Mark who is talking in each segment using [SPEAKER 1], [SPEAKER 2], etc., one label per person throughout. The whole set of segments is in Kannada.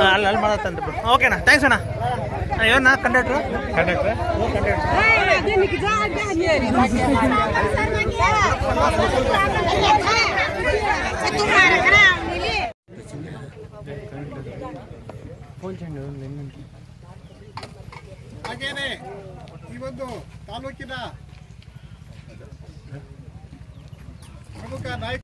[SPEAKER 1] ಅಲ್ಲಿ ಮಾಡತ್ತಂತ ಬಿಡು. ಓಕೆನಾ, ಥ್ಯಾಂಕ್ಸ್ ಅಣ್ಣ. ಏನಣ್ಣ ಕಂಡಕ್ಟ್ರು?
[SPEAKER 2] ಹಾಗೇನೆ ಈ ಒಂದು ತಾಲೂಕಿನ ಪ್ರಮುಖ ನಾಯಕ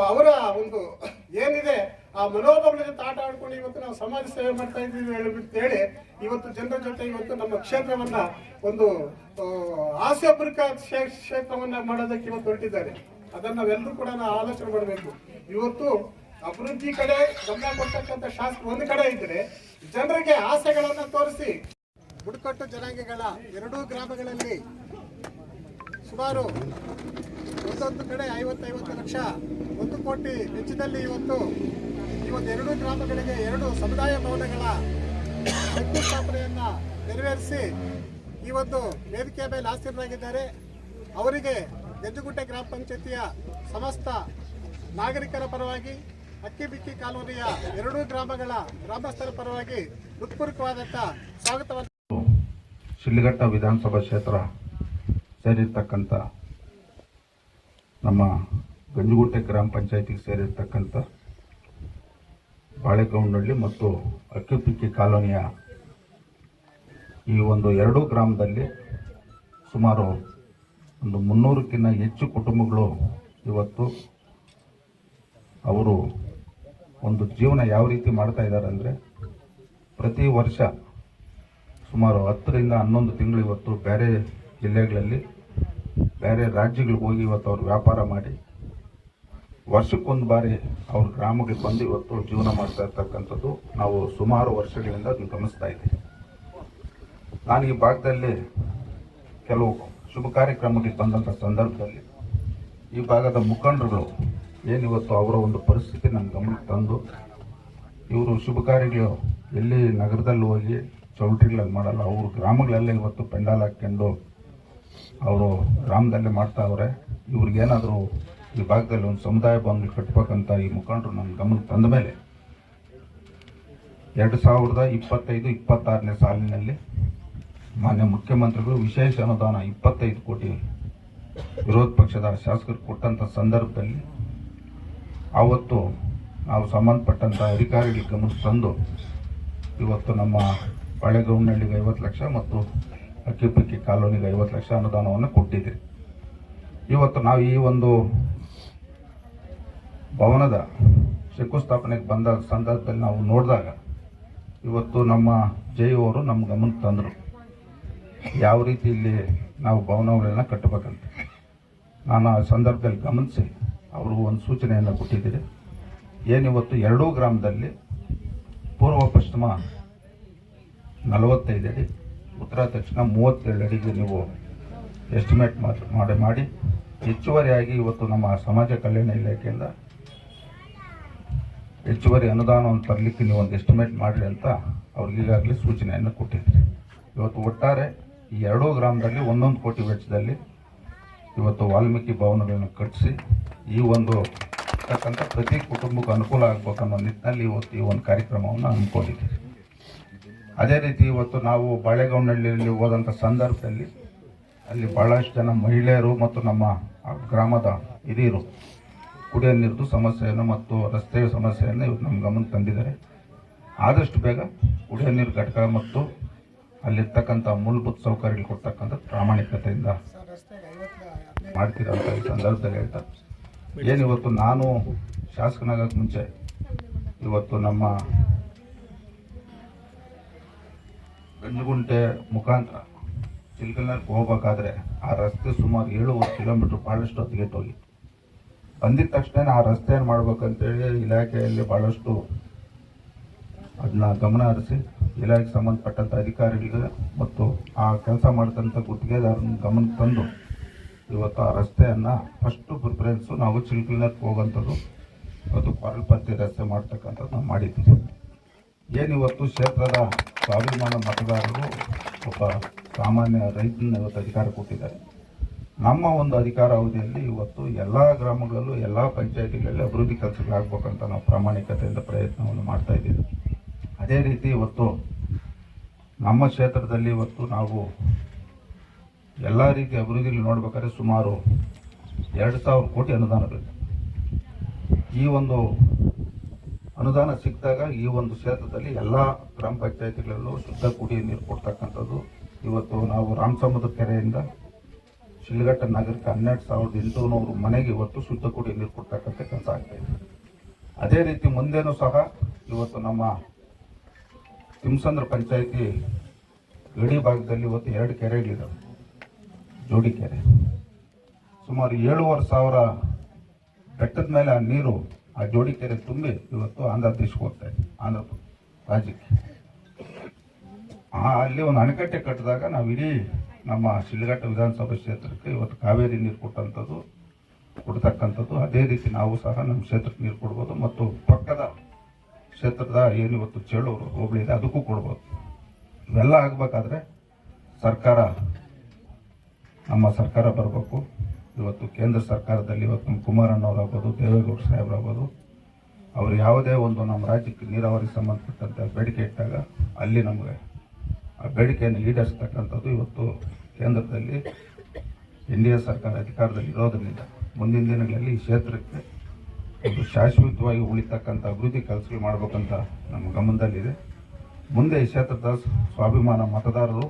[SPEAKER 2] ಅವರ ಒಂದು ಏನಿದೆ ಆ ಮನೋಭಾವದ ಜೊತೆ ಆಟ ಆಡ್ಕೊಂಡು ಇವತ್ತು ನಾವು ಸಮಾಜ ಸೇವೆ ಮಾಡ್ತಾ ಇದ್ದೀವಿ ಹೇಳಿ ಇವತ್ತು ಜನರ ಜೊತೆ ಇವತ್ತು ನಮ್ಮ ಕ್ಷೇತ್ರವನ್ನ ಒಂದು ಹಾಸ್ಯಪೂರ್ವಕ ಕ್ಷೇತ್ರವನ್ನ ಮಾಡೋದಕ್ಕೆ ಇವತ್ತು ಹೊರಟಿದ್ದಾರೆ. ಅದನ್ನ ನಾವೆಲ್ಲರೂ ಕೂಡ ನಾವು ಆಲೋಚನೆ ಮಾಡಬೇಕು. ಇವತ್ತು ಅಭಿವೃದ್ಧಿ ಕಡೆ ಗಮನ ಕೊಡ್ತಕ್ಕಂಥ ಶಾಸಕ ಒಂದು ಕಡೆ ಇದ್ರೆ ಜನರಿಗೆ ಆಸೆಗಳನ್ನ ತೋರಿಸಿ ಬುಡಕಟ್ಟು ಜನಾಂಗಗಳ ಎರಡೂ ಗ್ರಾಮಗಳಲ್ಲಿ ಸುಮಾರು ಒಂದೊಂದು ಕಡೆ 50 ಲಕ್ಷ 1 ಕೋಟಿ ವೆಚ್ಚದಲ್ಲಿ ಇವತ್ತು ಈ ಒಂದು ಎರಡೂ ಗ್ರಾಮಗಳಿಗೆ 2 ಸಮುದಾಯ ಭವನಗಳ ಶಂಕುಸ್ಥಾಪನೆಯನ್ನ ನೆರವೇರಿಸಿ ಈ ಒಂದು ವೇದಿಕೆಯ ಮೇಲೆ ಆಸೀನರಾಗಿದ್ದಾರೆ. ಅವರಿಗೆ ಗೆಜ್ಜುಗುಂಟೆ ಗ್ರಾಮ ಪಂಚಾಯತಿಯ ಸಮಸ್ತ ನಾಗರಿಕರ ಪರವಾಗಿ ಅಕ್ಕಿಬಿಕ್ಕಿ ಕಾಲೋನಿಯ 2 ಗ್ರಾಮಗಳ ಗ್ರಾಮಸ್ಥರ ಪರವಾಗಿ ಹೃತ್ಪೂರ್ವಕವಾದಂಥ ಸ್ವಾಗತವನ್ನು.
[SPEAKER 3] ಶಿಡ್ಲಘಟ್ಟ ವಿಧಾನಸಭಾ ಕ್ಷೇತ್ರ ಸೇರಿರ್ತಕ್ಕಂಥ ನಮ್ಮ ಗಂಜುಗುಂಟೆ ಗ್ರಾಮ ಪಂಚಾಯತಿಗೆ ಸೇರಿರ್ತಕ್ಕಂಥ ಬಾಳೆಗೌಂಡಹಳ್ಳಿ ಮತ್ತು ಅಕ್ಕಿಪಿಕ್ಕಿ ಕಾಲೋನಿಯ ಈ ಒಂದು 2 ಗ್ರಾಮದಲ್ಲಿ ಸುಮಾರು ಒಂದು 300ಕ್ಕಿಂತ ಹೆಚ್ಚು ಕುಟುಂಬಗಳು ಇವತ್ತು ಅವರು ಒಂದು ಜೀವನ ಯಾವ ರೀತಿ ಮಾಡ್ತಾ ಇದ್ದಾರೆ ಅಂದರೆ, ಪ್ರತಿ ವರ್ಷ ಸುಮಾರು 10 ರಿಂದ 11 ತಿಂಗಳು ಇವತ್ತು ಬೇರೆ ಜಿಲ್ಲೆಗಳಲ್ಲಿ ಬೇರೆ ರಾಜ್ಯಗಳಿಗೆ ಹೋಗಿ ಇವತ್ತು ಅವರು ವ್ಯಾಪಾರ ಮಾಡಿ ವರ್ಷಕ್ಕೊಂದು ಬಾರಿ ಅವ್ರ ಗ್ರಾಮಕ್ಕೆ ಬಂದು ಇವತ್ತು ಜೀವನ ಮಾಡ್ತಾ ಇರ್ತಕ್ಕಂಥದ್ದು ನಾವು ಸುಮಾರು ವರ್ಷಗಳಿಂದ ಅದನ್ನು ಗಮನಿಸ್ತಾ ಇದ್ದೀವಿ. ನಾನು ಈ ಭಾಗದಲ್ಲಿ ಕೆಲವು ಶುಭ ಕಾರ್ಯಕ್ರಮಕ್ಕೆ ಬಂದಂಥ ಸಂದರ್ಭದಲ್ಲಿ ಈ ಭಾಗದ ಮುಖಂಡರುಗಳು ಏನಿವತ್ತು ಅವರ ಒಂದು ಪರಿಸ್ಥಿತಿ ನನ್ನ ಗಮನಕ್ಕೆ ತಂದು ಇವರು ಶುಭ ಕಾರ್ಯಗಳು ಎಲ್ಲಿ ನಗರದಲ್ಲಿ ಹೋಗಿ ಚೌಲ್ಟ್ರಿಗಳಲ್ಲಿ ಮಾಡಲ್ಲ, ಅವರು ಗ್ರಾಮಗಳಲ್ಲೇ ಇವತ್ತು ಪೆಂಡಾಲ್ ಹಾಕ್ಕೊಂಡು ಅವರು ಗ್ರಾಮದಲ್ಲೇ ಮಾಡ್ತಾ ಅವ್ರೆ. ಇವ್ರಿಗೇನಾದರೂ ಈ ಭಾಗದಲ್ಲಿ ಒಂದು ಸಮುದಾಯ ಭವನ ಕಟ್ಟಬೇಕಂತ ಈ ಮುಖಂಡರು ನನ್ನ ಗಮನಕ್ಕೆ ತಂದ ಮೇಲೆ 2025-26ನೇ ಸಾಲಿನಲ್ಲಿ ಮಾನ್ಯ ಮುಖ್ಯಮಂತ್ರಿಗಳು ವಿಶೇಷ ಅನುದಾನ 25 ಕೋಟಿ ವಿರೋಧ ಪಕ್ಷದ ಶಾಸಕರು ಕೊಟ್ಟಂಥ ಸಂದರ್ಭದಲ್ಲಿ ಆವತ್ತು ನಾವು ಸಂಬಂಧಪಟ್ಟಂಥ ಅಧಿಕಾರಿಗಳ ಗಮನಕ್ಕೆ ತಂದು ಇವತ್ತು ನಮ್ಮ ಬಾಳೆಗೌಂಡಹಳ್ಳಿಗೆ 50 ಲಕ್ಷ ಮತ್ತು ಅಕ್ಕಿಪಿಕ್ಕಿ ಕಾಲೋನಿಗೆ 50 ಲಕ್ಷ ಅನುದಾನವನ್ನು ಕೊಟ್ಟಿದ್ದೀರಿ. ಇವತ್ತು ನಾವು ಈ ಒಂದು ಭವನದ ಶಂಕುಸ್ಥಾಪನೆಗೆ ಬಂದ ಸಂದರ್ಭದಲ್ಲಿ ನಾವು ನೋಡಿದಾಗ ಇವತ್ತು ನಮ್ಮ ಜೈವರು ನಮ್ಮ ಗಮನಕ್ಕೆ ತಂದರು ಯಾವ ರೀತಿ ಇಲ್ಲಿ ನಾವು ಭವನಗಳನ್ನ ಕಟ್ಟಬೇಕಂತ. ನಾನು ಆ ಸಂದರ್ಭದಲ್ಲಿ ಗಮನಿಸಿ ಅವ್ರಿಗೂ ಒಂದು ಸೂಚನೆಯನ್ನು ಕೊಟ್ಟಿದ್ದೀರಿ. ಏನಿವತ್ತು 2 ಗ್ರಾಮದಲ್ಲಿ ಪೂರ್ವ ಪಶ್ಚಿಮ 45 ಅಡಿ, ಉತ್ತರ ದಕ್ಷಿಣ 37 ಅಡಿಗೆ ನೀವು ಎಸ್ಟಿಮೇಟ್ ಮಾಡಿ ಹೆಚ್ಚುವರಿಯಾಗಿ ಇವತ್ತು ನಮ್ಮ ಸಮಾಜ ಕಲ್ಯಾಣ ಇಲಾಖೆಯಿಂದ ಹೆಚ್ಚುವರಿ ಅನುದಾನವನ್ನು ತರಲಿಕ್ಕೆ ನೀವು ಒಂದು ಎಸ್ಟಿಮೇಟ್ ಮಾಡಿರಿ ಅಂತ ಅವ್ರಿಗೆ ಈಗಾಗಲೇ ಸೂಚನೆಯನ್ನು ಕೊಟ್ಟಿದ್ದೀರಿ. ಇವತ್ತು ಒಟ್ಟಾರೆ ಈ 2 ಗ್ರಾಮದಲ್ಲಿ 1 ಕೋಟಿ ವೆಚ್ಚದಲ್ಲಿ ಇವತ್ತು ವಾಲ್ಮೀಕಿ ಭವನಗಳನ್ನು ಕಟ್ಟಿಸಿ ಈ ಒಂದು ಇರ್ತಕ್ಕಂಥ ಪ್ರತಿ ಕುಟುಂಬಕ್ಕೆ ಅನುಕೂಲ ಆಗಬೇಕನ್ನೋ ನಿಟ್ಟಿನಲ್ಲಿ ಇವತ್ತು ಈ ಒಂದು ಕಾರ್ಯಕ್ರಮವನ್ನು ಹಮ್ಮಿಕೊಂಡಿದ್ದೀರಿ. ಅದೇ ರೀತಿ ಇವತ್ತು ನಾವು ಬಾಳೆಗೌಂಡಹಳ್ಳಿಯಲ್ಲಿ ಹೋದಂಥ ಸಂದರ್ಭದಲ್ಲಿ ಅಲ್ಲಿ ಭಾಳಷ್ಟು ಜನ ಮಹಿಳೆಯರು ಮತ್ತು ನಮ್ಮ ಗ್ರಾಮದ ಹಿರಿಯರು ಕುಡಿಯೋ ನೀರಿನ ಸಮಸ್ಯೆಯನ್ನು ಮತ್ತು ರಸ್ತೆ ಸಮಸ್ಯೆಯನ್ನು ಇವತ್ತು ನಮ್ಮ ಗಮನಕ್ಕೆ ತಂದಿದ್ದಾರೆ. ಆದಷ್ಟು ಬೇಗ ಕುಡಿಯೋ ನೀರು ಘಟಕ ಮತ್ತು ಅಲ್ಲಿರ್ತಕ್ಕಂಥ ಮೂಲಭೂತ ಸೌಕರ್ಯಗಳು ಕೊಡ್ತಕ್ಕಂಥ ಪ್ರಾಮಾಣಿಕತೆಯಿಂದ ಮಾಡ್ತೀರಂತ ಈ ಸಂದರ್ಭದಲ್ಲಿ ಹೇಳ್ತಾರೆ. ಏನಿವತ್ತು ನಾನು ಶಾಸಕನಾಗಕ್ಕೆ ಮುಂಚೆ ಇವತ್ತು ನಮ್ಮ ಗಂಜಗುಂಟೆ ಮುಖಾಂತರ ಚಿಲ್ಕಲ್ನರ್ಗೆ ಹೋಗ್ಬೇಕಾದ್ರೆ ಆ ರಸ್ತೆ ಸುಮಾರು 7 ಕಿಲೋಮೀಟ್ರ್ ಭಾಳಷ್ಟು ಹತ್ತಿಗೆಟ್ಟೋಗಿ ಬಂದಿದ ತಕ್ಷಣ ಆ ರಸ್ತೆಯನ್ನು ಮಾಡ್ಬೇಕಂತೇಳಿ ಇಲಾಖೆಯಲ್ಲಿ ಭಾಳಷ್ಟು ಅದನ್ನ ಗಮನ ಹರಿಸಿ ಇಲಾಖೆಗೆ ಸಂಬಂಧಪಟ್ಟಂಥ ಅಧಿಕಾರಿಗಳಿಗೆ ಮತ್ತು ಆ ಕೆಲಸ ಮಾಡ್ತಂಥ ಗುತ್ತಿಗೆದಾರನ ಗಮನ ತಂದು ಇವತ್ತು ಆ ರಸ್ತೆಯನ್ನು ಫಸ್ಟು ಪ್ರಿಫರೆನ್ಸು ನಾವು ಚಿಲ್ಕಲ್ನರ್ಗೆ ಹೋಗೋಂಥದ್ದು ಇವತ್ತು ಕೊರಲ್ಪತ್ತಿ ರಸ್ತೆ ಮಾಡ್ತಕ್ಕಂಥದ್ದು ನಾವು ಮಾಡಿದ್ದೀವಿ. ಏನಿವತ್ತು ಕ್ಷೇತ್ರದ ಸ್ವಾಭಿಮಾನ ಮತದಾರರು ಒಬ್ಬ ಸಾಮಾನ್ಯ ರೈತನ ಇವತ್ತು ಅಧಿಕಾರ ಕೊಟ್ಟಿದ್ದಾರೆ. ನಮ್ಮ ಒಂದು ಅಧಿಕಾರ ಅವಧಿಯಲ್ಲಿ ಇವತ್ತು ಎಲ್ಲ ಗ್ರಾಮಗಳಲ್ಲೂ ಎಲ್ಲ ಪಂಚಾಯತಿಗಳಲ್ಲಿ ಅಭಿವೃದ್ಧಿ ಕೆಲಸಗಳಾಗಬೇಕಂತ ನಾವು ಪ್ರಾಮಾಣಿಕತೆಯಿಂದ ಪ್ರಯತ್ನವನ್ನು ಮಾಡ್ತಾ ಇದ್ದೀವಿ. ಅದೇ ರೀತಿ ಇವತ್ತು ನಮ್ಮ ಕ್ಷೇತ್ರದಲ್ಲಿ ಇವತ್ತು ನಾವು ಎಲ್ಲ ರೀತಿಯ ಅಭಿವೃದ್ಧಿಗಳು ನೋಡ್ಬೇಕಾದ್ರೆ ಸುಮಾರು 2,000 ಕೋಟಿ ಅನುದಾನ ಬೇಕು. ಈ ಒಂದು ಅನುದಾನ ಸಿಕ್ಕಿದಾಗ ಈ ಒಂದು ಕ್ಷೇತ್ರದಲ್ಲಿ ಎಲ್ಲ ಗ್ರಾಮ ಪಂಚಾಯತಿಗಳಲ್ಲೂ ಶುದ್ಧ ಕುಡಿಯುವ ನೀರು ಕೊಡ್ತಕ್ಕಂಥದ್ದು ಇವತ್ತು ನಾವು ರಾಮಸಮುದ್ರ ಕೆರೆಯಿಂದ ಶಿಲ್ಘಟ್ಟ ನಗರಕ್ಕೆ 12,800 ಮನೆಗೆ ಇವತ್ತು ಶುದ್ಧ ಕುಡಿಯುವ ನೀರು ಕೊಡ್ತಕ್ಕಂಥ ಕೆಲಸ ಆಗ್ತಾಯಿದೆ. ಅದೇ ರೀತಿ ಮುಂದೇನೂ ಸಹ ಇವತ್ತು ನಮ್ಮ ತಿಮ್ಸಂದ್ರ ಪಂಚಾಯತಿ ಗಡಿ ಭಾಗದಲ್ಲಿ ಇವತ್ತು 2 ಕೆರೆಗಳಿದ್ದಾವೆ. ಜೋಡಿ ಕೆರೆ ಸುಮಾರು 7,500 ಬೆಟ್ಟದ ಮೇಲೆ ಆ ನೀರು ಆ ಜೋಡಿ ಕೆರೆ ತುಂಬಿ ಇವತ್ತು ಆಂಧ್ರ ದೇಶಕ್ಕೆ ಹೋಗ್ತಾ ಇದೆ, ಆಂಧ್ರ ರಾಜ್ಯಕ್ಕೆ. ಅಲ್ಲಿ ಒಂದು ಅಣೆಕಟ್ಟೆ ಕಟ್ಟಿದಾಗ ನಾವು ಇಡೀ ನಮ್ಮ ಶಿಲ್ಘಟ್ಟ ವಿಧಾನಸಭಾ ಕ್ಷೇತ್ರಕ್ಕೆ ಇವತ್ತು ಕಾವೇರಿ ನೀರು ಕೊಡ್ತಕ್ಕಂಥದ್ದು. ಅದೇ ರೀತಿ ನಾವು ಸಹ ನಮ್ಮ ಕ್ಷೇತ್ರಕ್ಕೆ ನೀರು ಕೊಡ್ಬೋದು ಮತ್ತು ಪಕ್ಕದ ಕ್ಷೇತ್ರದ ಏನು ಇವತ್ತು ಚೇಳೂರು ಹೋಬಳಿ ಇದೆ ಅದಕ್ಕೂ ಕೊಡ್ಬೋದು. ಇವೆಲ್ಲ ಆಗಬೇಕಾದ್ರೆ ನಮ್ಮ ಸರ್ಕಾರ ಬರಬೇಕು. ಇವತ್ತು ಕೇಂದ್ರ ಸರ್ಕಾರದಲ್ಲಿ ಇವತ್ತು ನಮ್ಮ ಕುಮಾರಣ್ಣವರಾಗ್ಬೋದು, ದೇವೇಗೌಡ ಸಾಹೇಬರಾಗ್ಬೋದು, ಅವರು ಯಾವುದೇ ಒಂದು ನಮ್ಮ ರಾಜ್ಯಕ್ಕೆ ನೀರಾವರಿಗೆ ಸಂಬಂಧಪಟ್ಟಂತೆ ಬೇಡಿಕೆ ಇಟ್ಟಾಗ ಅಲ್ಲಿ ನಮಗೆ ಆ ಬೇಡಿಕೆಯನ್ನು ಈಡೇರಿಸ್ತಕ್ಕಂಥದ್ದು ಇವತ್ತು ಕೇಂದ್ರದಲ್ಲಿ NDA ಸರ್ಕಾರ ಅಧಿಕಾರದಲ್ಲಿ ಇರೋದರಿಂದ ಮುಂದಿನ ದಿನಗಳಲ್ಲಿ ಈ ಕ್ಷೇತ್ರಕ್ಕೆ ಒಂದು ಶಾಶ್ವತವಾಗಿ ಉಳಿತಕ್ಕಂಥ ಅಭಿವೃದ್ಧಿ ಕೆಲಸಗಳು ಮಾಡಬೇಕಂತ ನಮ್ಮ ಗಮನದಲ್ಲಿದೆ. ಮುಂದೆ ಈ ಕ್ಷೇತ್ರದ ಸ್ವಾಭಿಮಾನ ಮತದಾರರು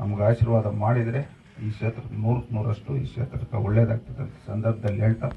[SPEAKER 3] ನಮಗೆ ಆಶೀರ್ವಾದ ಮಾಡಿದರೆ ಈ ಕ್ಷೇತ್ರಕ್ಕೆ 100% ಈ ಕ್ಷೇತ್ರಕ್ಕೆ ಒಳ್ಳೆಯದಾಗ್ತದೆ ಅಂತ ಸಂದರ್ಭದಲ್ಲಿ ಹೇಳ್ತಾ